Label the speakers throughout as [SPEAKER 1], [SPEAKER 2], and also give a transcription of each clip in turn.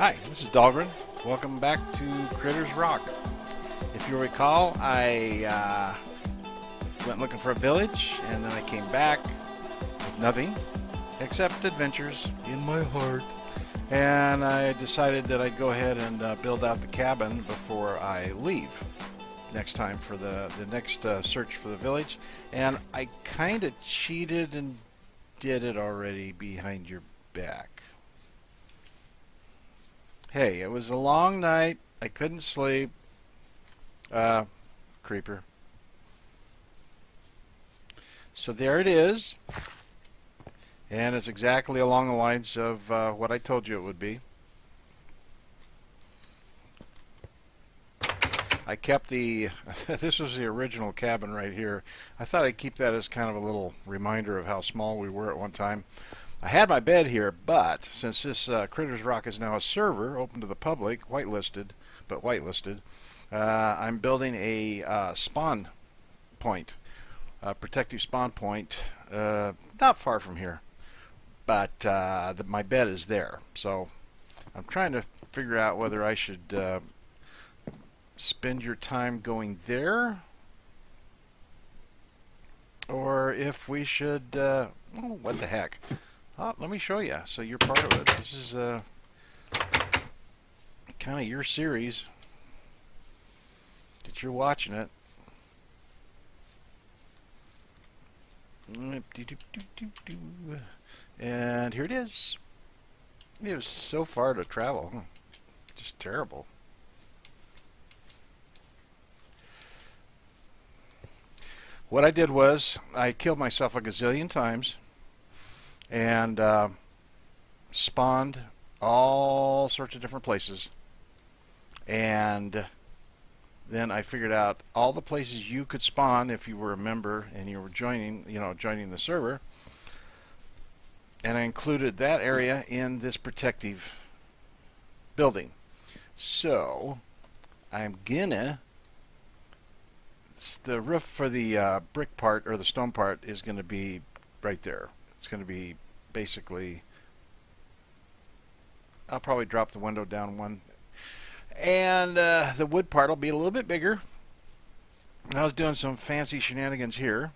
[SPEAKER 1] Hi, this is Dahlgren. Welcome back to Critters Rock. If you recall, I went looking for a village, and then I came back with nothing except adventures in my heart. And I decided that I'd go ahead and build out the cabin before I leave next time for the next search for the village. And I kind of cheated and did it already behind your back. Hey, it was a long night. I couldn't sleep. Creeper. So there it is. And it's exactly along the lines of what I told you it would be. I kept the, this was the original cabin right here. I thought I'd keep that as kind of a little reminder of how small we were at one time. I had my bed here, but since this Critters Rock is now a server open to the public, whitelisted, I'm building a spawn point, a protective spawn point, not far from here. But my bed is there, so I'm trying to figure out whether I should spend your time going there, or if we should. Oh, what the heck? Oh, let me show you, so you're part of it. This is kind of your series that you're watching it. And here it is. It was so far to travel. Just terrible. What I did was I killed myself a gazillion times and spawned all sorts of different places. And then I figured out all the places you could spawn if you were a member and you were joining the server. And I included that area in this protective building. So I'm gonna, the roof for the brick part or the stone part is going to be right there. It's going to be basically, I'll probably drop the window down one, and the wood part will be a little bit bigger. I was doing some fancy shenanigans here,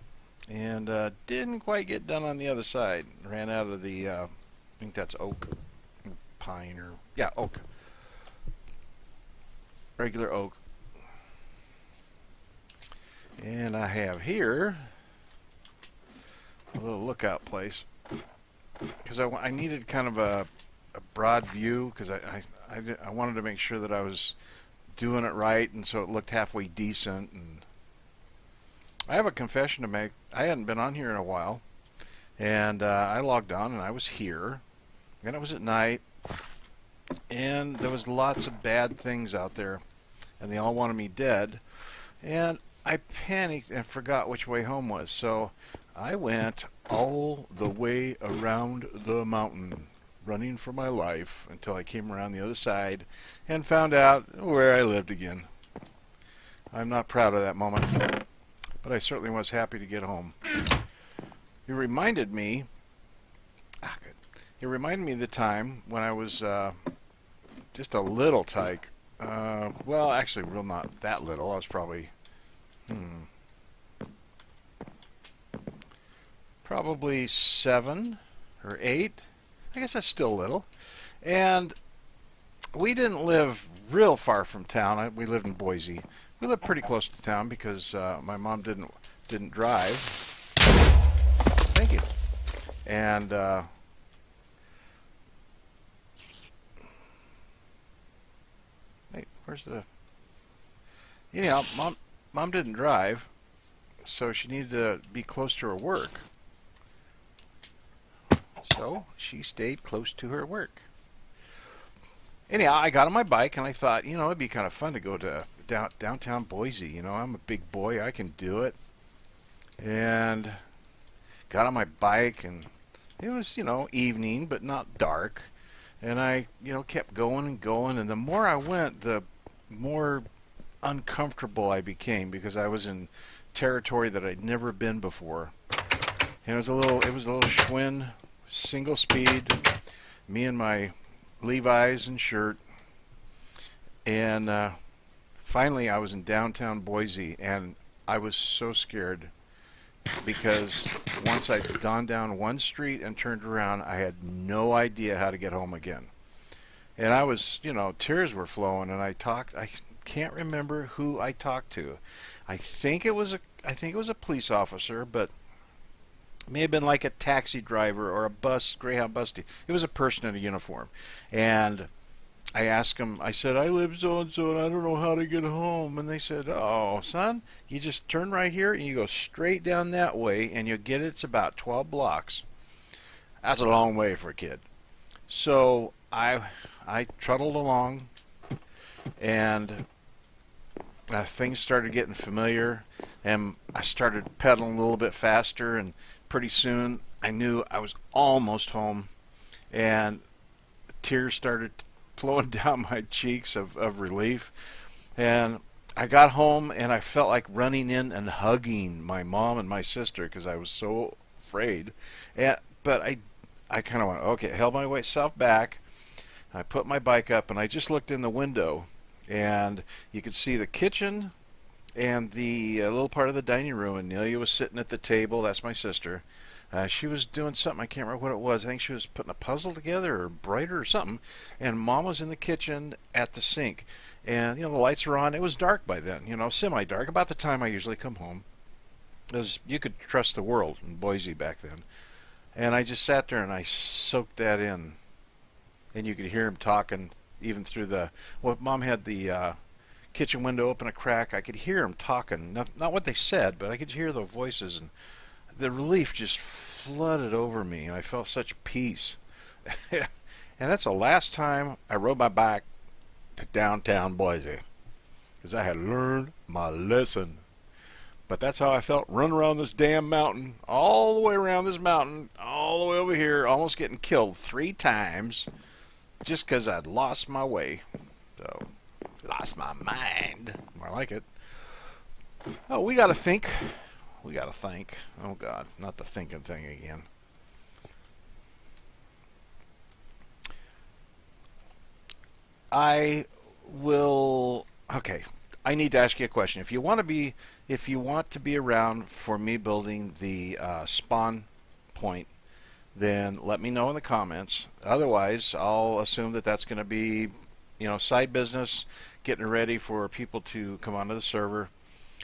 [SPEAKER 1] and didn't quite get done on the other side. Ran out of the, I think that's oak, pine, or yeah, oak, regular oak. And I have here a little lookout place because I needed kind of a broad view because I wanted to make sure that I was doing it right, and so it looked halfway decent. And I have a confession to make. I hadn't been on here in a while, and I logged on and I was here, and it was at night, and there was lots of bad things out there, and they all wanted me dead, and I panicked and forgot which way home was, so I went all the way around the mountain, running for my life until I came around the other side and found out where I lived again. I'm not proud of that moment, but I certainly was happy to get home. It reminded me, It reminded me of the time when I was just a little tyke. Well, actually, real not that little. I was probably probably 7 or 8. I guess that's still little. And we didn't live real far from town. We lived in Boise. We lived pretty close to town because my mom didn't drive. Thank you. And wait, where's the? Anyhow, Mom didn't drive, so she needed to be close to her work. So she stayed close to her work. Anyhow, I got on my bike and I thought, it'd be kind of fun to go to downtown Boise. I'm a big boy, I can do it. And got on my bike, and it was, evening, but not dark. And I, kept going and going, and the more I went, the more uncomfortable I became because I was in territory that I'd never been before. And it was a little Schwinn, single speed. Me and my Levi's and shirt, and finally I was in downtown Boise, and I was so scared because once I'd gone down one street and turned around, I had no idea how to get home again. And I was, tears were flowing, and I can't remember who I talked to. I think it was a police officer, but it may have been like a taxi driver or a Greyhound bus. It was a person in a uniform. And I asked him, I said, I live so and so and I don't know how to get home. And they said, oh, son, you just turn right here and you go straight down that way and you'll get it. It's about 12 blocks. That's a long way for a kid. So I trundled along, and things started getting familiar, and I started pedaling a little bit faster, and pretty soon I knew I was almost home, and tears started flowing down my cheeks of relief. And I got home, and I felt like running in and hugging my mom and my sister because I was so afraid. But I kind of went, okay, held myself back. I put my bike up, and I just looked in the window, and you could see the kitchen and the little part of the dining room, and Nelia was sitting at the table. That's my sister. She was doing something. I can't remember what it was. I think she was putting a puzzle together or brighter or something. And Mom was in the kitchen at the sink. And, the lights were on. It was dark by then, semi-dark, about the time I usually come home. Because you could trust the world in Boise back then. And I just sat there and I soaked that in. And you could hear him talking even through Mom had the kitchen window open a crack. I could hear him talking. Not what they said, but I could hear the voices, and the relief just flooded over me, and I felt such peace. And that's the last time I rode my bike to downtown Boise, because I had learned my lesson. But that's how I felt running around this damn mountain, all the way around this mountain, all the way over here, almost getting killed 3 times. Just because I'd lost my way. So, lost my mind. More like it. Oh, we got to think. We got to think. Oh, God. Not the thinking thing again. Okay. I need to ask you a question. If you want to be around for me building the spawn point, then let me know in the comments. Otherwise, I'll assume that that's going to be, side business, getting ready for people to come onto the server,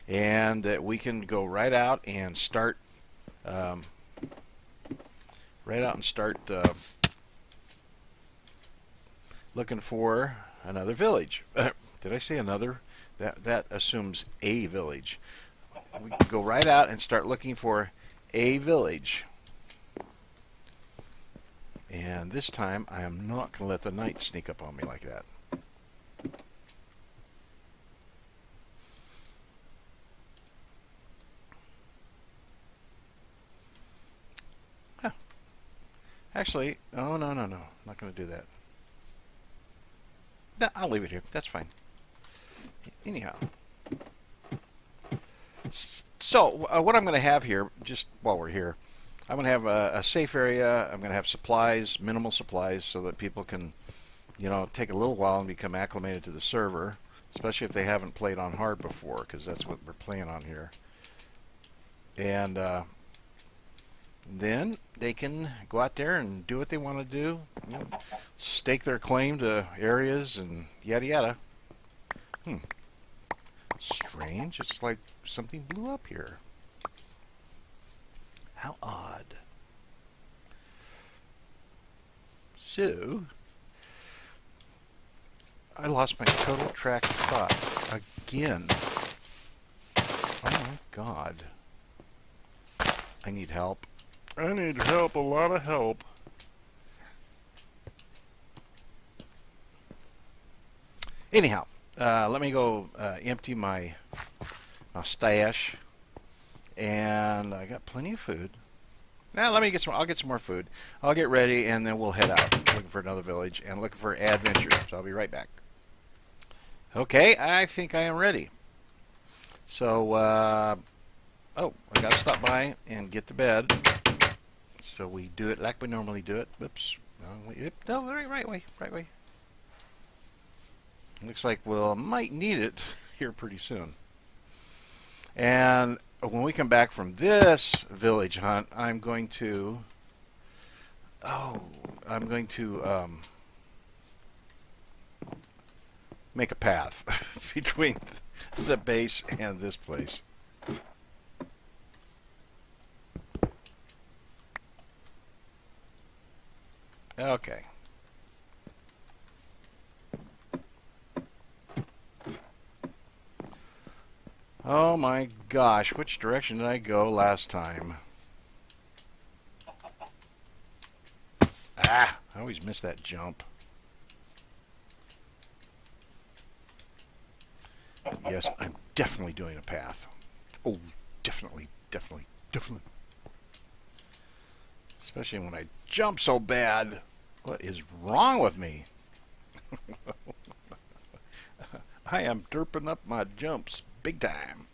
[SPEAKER 1] and that we can go right out and start, looking for another village. Did I say another? That assumes a village. We can go right out and start looking for a village. And this time, I am not going to let the night sneak up on me like that. Huh. Actually, oh, no. I'm not going to do that. No, I'll leave it here. That's fine. Anyhow. So, what I'm going to have here, just while we're here, I'm going to have a safe area. I'm going to have supplies, minimal supplies, so that people can, take a little while and become acclimated to the server, especially if they haven't played on hard before, because that's what we're playing on here. And then they can go out there and do what they want to do, stake their claim to areas and yada yada. Strange. It's like something blew up here. How odd. So, I lost my total track of thought again. Oh my God. I need help. I need help, a lot of help. Anyhow, let me go empty my stash. And I got plenty of food. Now let me get some. I'll get some more food. I'll get ready, and then we'll head out looking for another village and looking for adventure. So I'll be right back. Okay, I think I am ready. So, I got to stop by and get the bed. So we do it like we normally do it. Whoops, No, right way, right way. Looks like we'll might need it here pretty soon. And when we come back from this village hunt, I'm going to make a path between the base and this place. Okay. Oh my gosh, which direction did I go last time? Ah, I always miss that jump. Yes, I'm definitely doing a path. Oh, definitely, definitely, definitely. Especially when I jump so bad. What is wrong with me? I am derping up my jumps big time.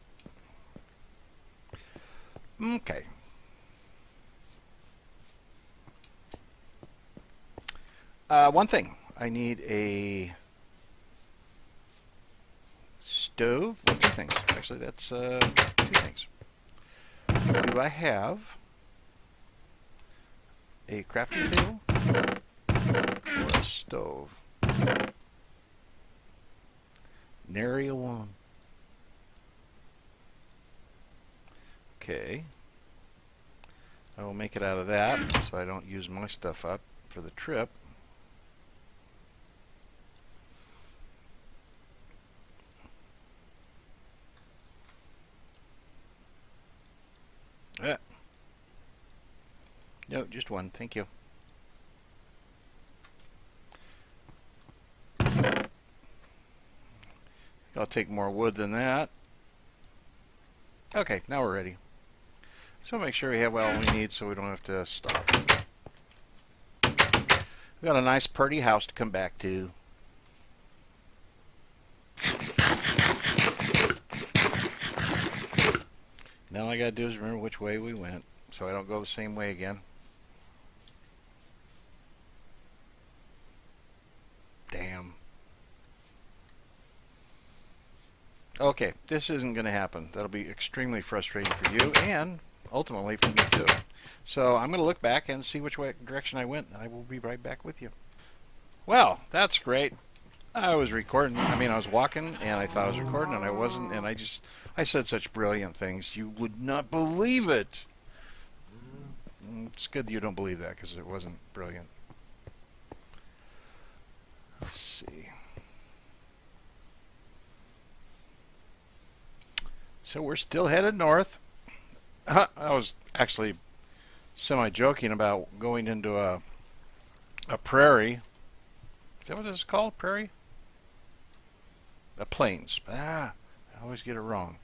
[SPEAKER 1] Okay. One thing. I need a stove. Well, two things. Actually, that's two things. Do I have a crafting table or a stove? Nary a one. Okay. I will make it out of that so I don't use my stuff up for the trip. No, just one. Thank you. I'll take more wood than that. Okay, now we're ready. So make sure we have all we need so we don't have to stop. We've got a nice pretty house to come back to. Now all I gotta do is remember which way we went so I don't go the same way again. Damn. Okay, this isn't going to happen. That'll be extremely frustrating for you and ultimately for me too. So I'm going to look back and see which direction I went, and I will be right back with you. Well, that's great. I was recording. I mean, I was walking, and I thought I was recording, and I wasn't, and I said such brilliant things. You would not believe it. It's good that you don't believe that, because it wasn't brilliant. Let's see. So we're still headed north. I was actually semi-joking about going into a prairie. Is that what this is called? Prairie? A plains. I always get it wrong.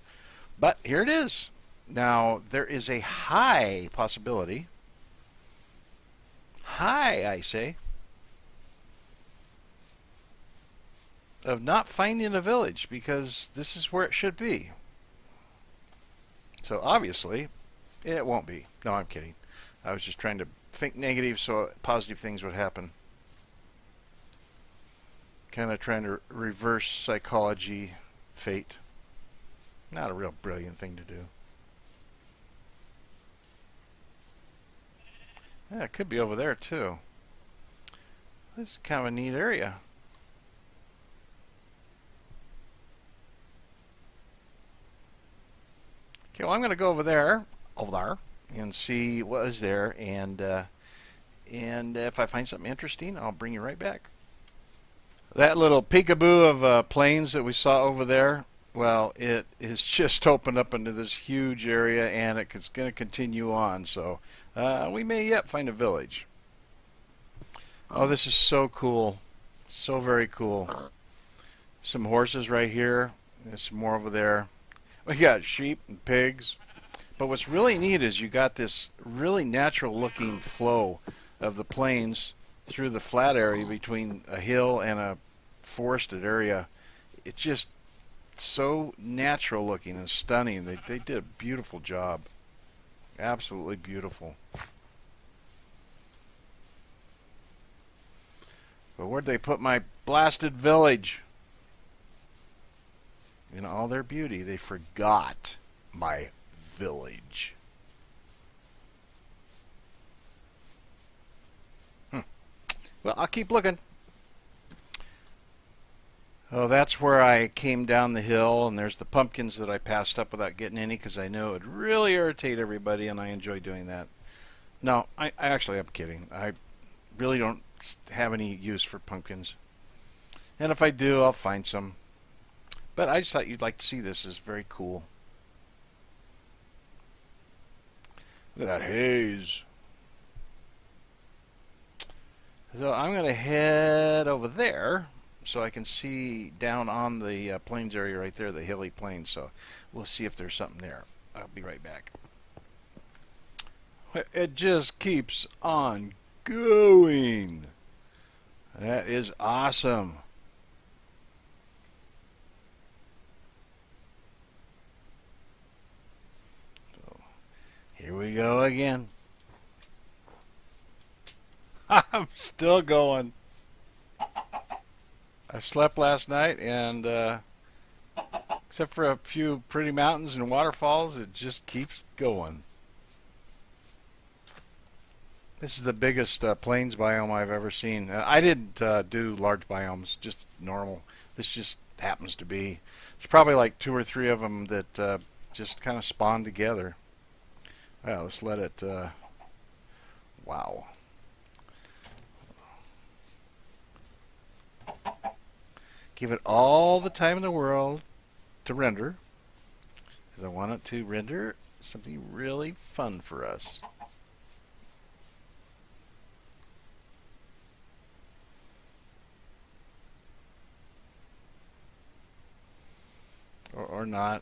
[SPEAKER 1] But here it is. Now, there is a high possibility. High, I say. Of not finding a village because this is where it should be. So obviously, it won't be. No, I'm kidding. I was just trying to think negative so positive things would happen. Kind of trying to reverse psychology fate. Not a real brilliant thing to do. Yeah, it could be over there too. This is kind of a neat area. Okay, well, I'm going to go over there, and see what is there, and if I find something interesting, I'll bring you right back. That little peekaboo of plains that we saw over there, well, it is just opened up into this huge area, and it's going to continue on, so we may yet find a village. Oh, this is so cool. So very cool. Some horses right here. There's some more over there. We got sheep and pigs. But what's really neat is you got this really natural looking flow of the plains through the flat area between a hill and a forested area. It's just so natural looking and stunning. They did a beautiful job. Absolutely beautiful. But where'd they put my blasted village? In all their beauty, they forgot my village. Well, I'll keep looking. Oh, that's where I came down the hill, and there's the pumpkins that I passed up without getting any because I know it would really irritate everybody, and I enjoy doing that. No, I actually, I'm kidding. I really don't have any use for pumpkins. And if I do, I'll find some. But I just thought you'd like to see this. It's very cool. Look at that haze. So I'm going to head over there so I can see down on the plains area right there, the hilly plains. So we'll see if there's something there. I'll be right back. It just keeps on going. That is awesome. So here we go again. I'm still going. I slept last night, and except for a few pretty mountains and waterfalls, it just keeps going. This is the biggest plains biome I've ever seen. I didn't do large biomes, just normal. This just happens to be. There's probably like 2 or 3 of them that just kind of spawn together. Well, let's let it. Wow. Give it all the time in the world to render, because I want it to render something really fun for us. Or not.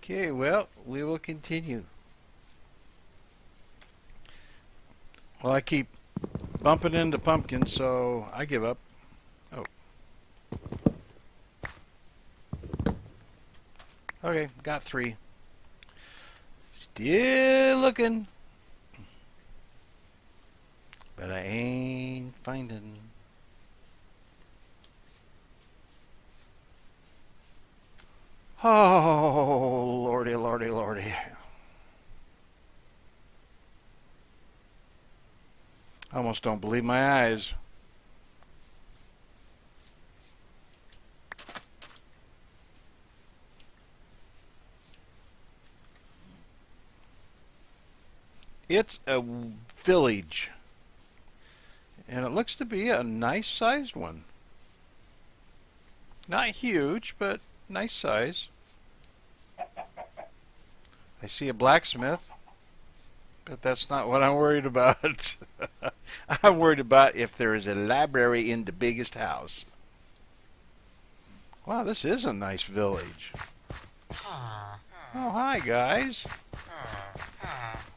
[SPEAKER 1] Okay, well, we will continue. Well, I keep bumping into pumpkins, so I give up. Oh. Okay, got 3. Still looking. But I ain't finding. Oh, lordy, lordy, lordy. I almost don't believe my eyes. It's a village. And it looks to be a nice sized one. Not huge, but nice size. I see a blacksmith, but that's not what I'm worried about. I'm worried about if there is a library in the biggest house. Wow, this is a nice village. Oh, hi, guys.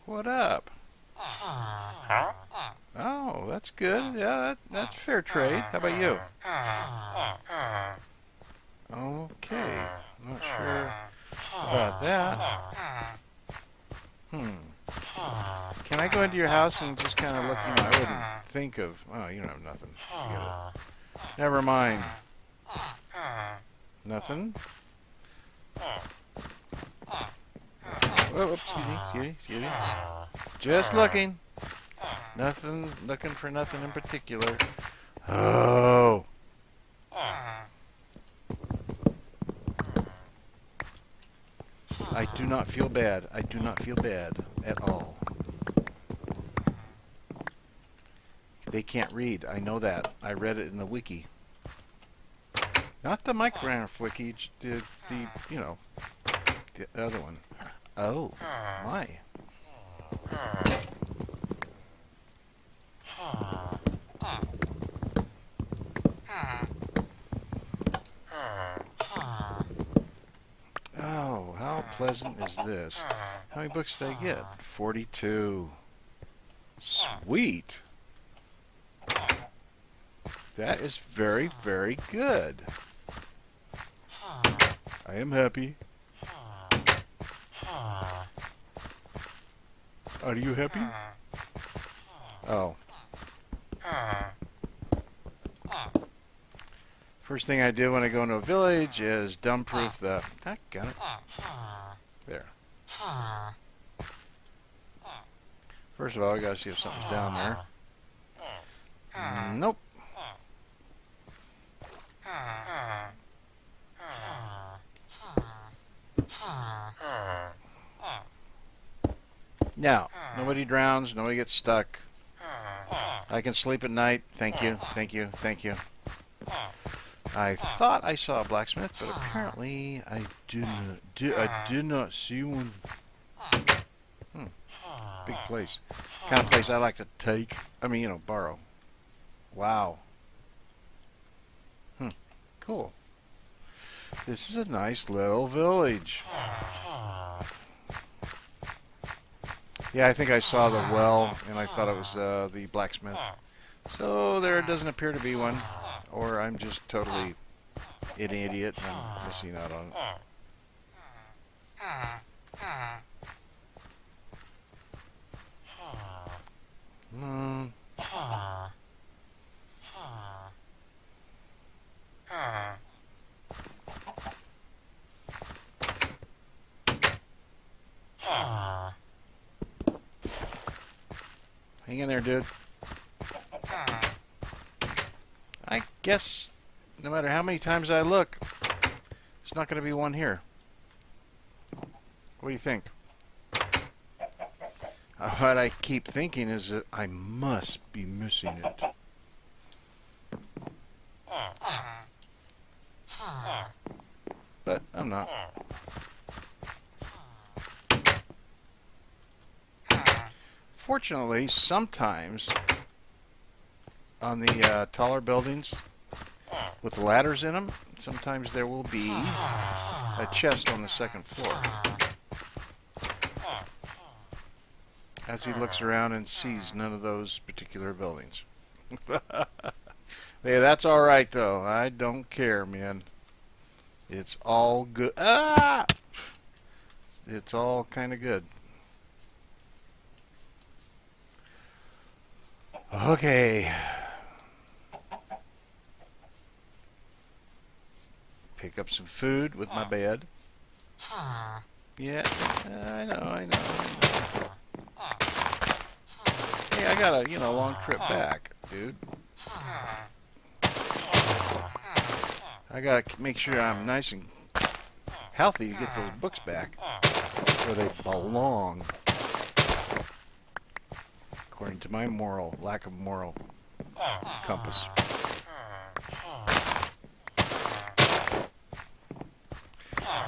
[SPEAKER 1] What up? Oh, that's good. Yeah, that's fair trade. How about you? Okay. I'm not sure about that. Can I go into your house and just kind of look? You know, I wouldn't think of. Oh, you don't have nothing. Forget it. Never mind. Nothing. Oh, excuse me. Just looking. Nothing. Looking for nothing in particular. Oh. I do not feel bad. I do not feel bad at all. They can't read. I know that. I read it in the wiki. Not the Minecraft wiki, the you know, the other one. Oh, my. Oh, how pleasant is this? How many books did I get? 42. Sweet. That is very, very good. I am happy. Are you happy? Oh. First thing I do when I go into a village is dumb-proof the... Ah, got it. There. First of all, I gotta see if something's down there. Nope. Now, nobody drowns, nobody gets stuck. I can sleep at night. Thank you, thank you, thank you. I thought I saw a blacksmith, but apparently I did not see one. Big place. Kind of place I like to take. I mean, you know, borrow. Wow. Cool. This is a nice little village. Yeah, I think I saw the well, and I thought it was the blacksmith. So there doesn't appear to be one, or I'm just totally an idiot and I'm missing out on it. Hang in there, dude. I guess no matter how many times I look, there's not going to be one here. What do you think? What I keep thinking is that I must be missing it. But I'm not. Fortunately, sometimes on the taller buildings with ladders in them, sometimes there will be a chest on the second floor. As he looks around and sees none of those particular buildings. Hey, that's all right, though. I don't care, man. It's all good. Ah! It's all kind of good. Okay. Pick up some food with my bed. Yeah, I know. Hey, I got a, long trip back, dude. I gotta make sure I'm nice and healthy to get those books back where they belong. According to my lack of moral compass.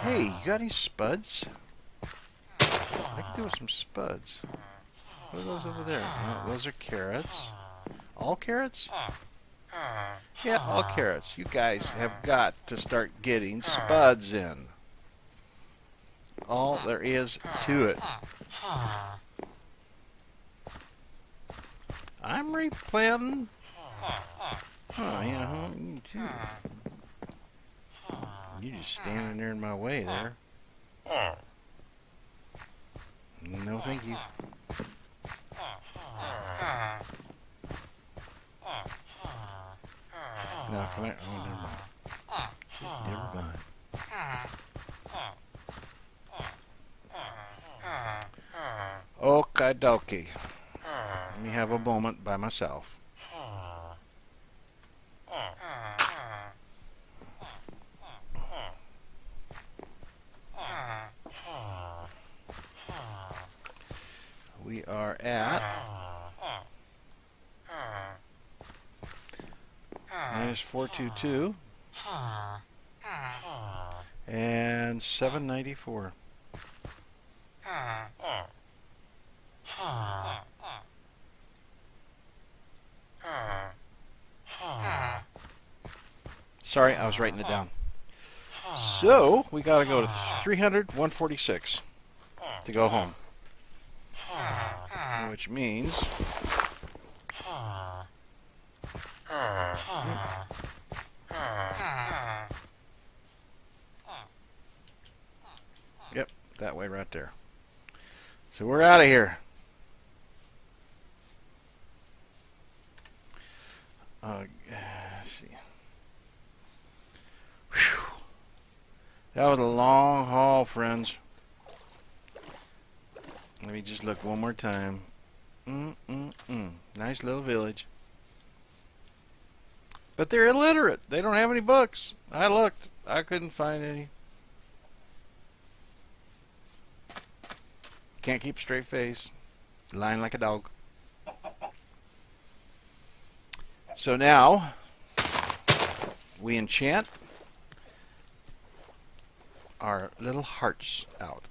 [SPEAKER 1] Hey, you got any spuds? I could do with some spuds. What are those over there? Oh, those are carrots. All carrots? Yeah, all carrots. You guys have got to start getting spuds in. All there is to it. I'm replanting. Oh, yeah, you too. You just standing there in my way there. No, thank you. No, come here. Oh, never mind. Never mind. Okie dokie. Let me have a moment by myself. We are at minus 422 and 794. Sorry, I was writing it down. So, we gotta go to 300, 146 to go home. Which means... Yep, that way. way right there. So we're out of here. Let's see. Whew. That was a long haul, friends. Let me just look one more time. Nice little village. But they're illiterate. They don't have any books. I looked. I couldn't find any. Can't keep a straight face. Lying like a dog. So now, we enchant our little hearts out.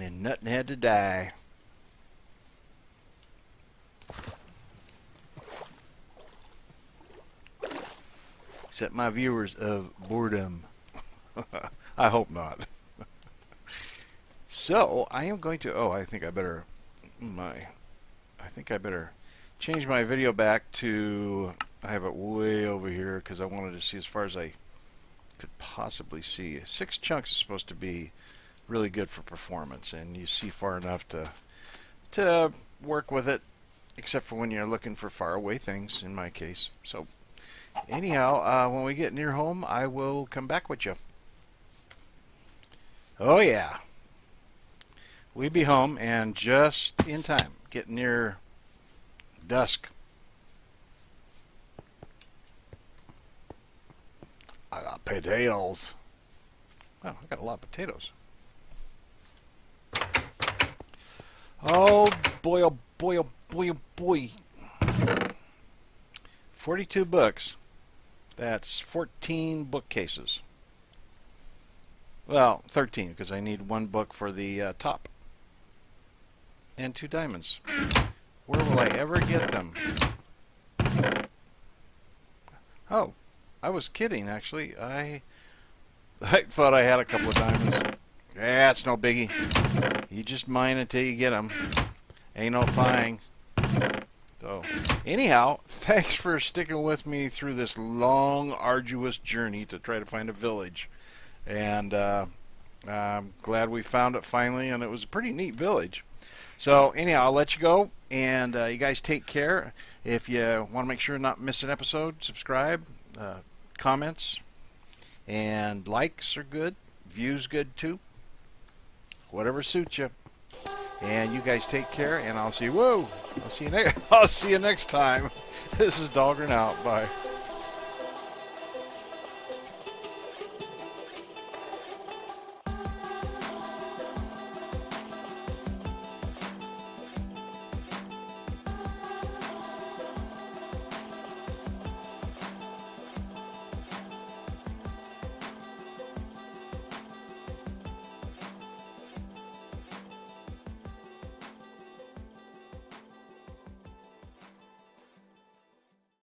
[SPEAKER 1] And nothing had to die. Except my viewers of boredom. I hope not. So, I am going to... Oh, I think I better... I think I better change my video back to... I have it way over here because I wanted to see as far as I could possibly see. 6 chunks is supposed to be really good for performance, and you see far enough to work with it, except for when you're looking for far away things, in my case. So, anyhow, when we get near home, I will come back with you. Oh, yeah. We'd be home, and just in time, getting near dusk. I got potatoes. Oh, I got a lot of potatoes. Oh boy, oh boy, oh boy, oh boy. 42 books. That's 14 bookcases. Well, 13, because I need 1 book for the top. And 2 diamonds. Where will I ever get them? Oh, I was kidding, actually. I thought I had a couple of diamonds. Yeah, it's no biggie. You just mine until you get them. Ain't no fine. So, anyhow, thanks for sticking with me through this long, arduous journey to try to find a village. And I'm glad we found it finally, and it was a pretty neat village. So, anyhow, I'll let you go, and you guys take care. If you want to make sure not miss an episode, subscribe, comments, and likes are good. Views good, too. Whatever suits you. And you guys take care, and I'll see you. Whoa! I'll see you next time. This is Dahlgren out. Bye.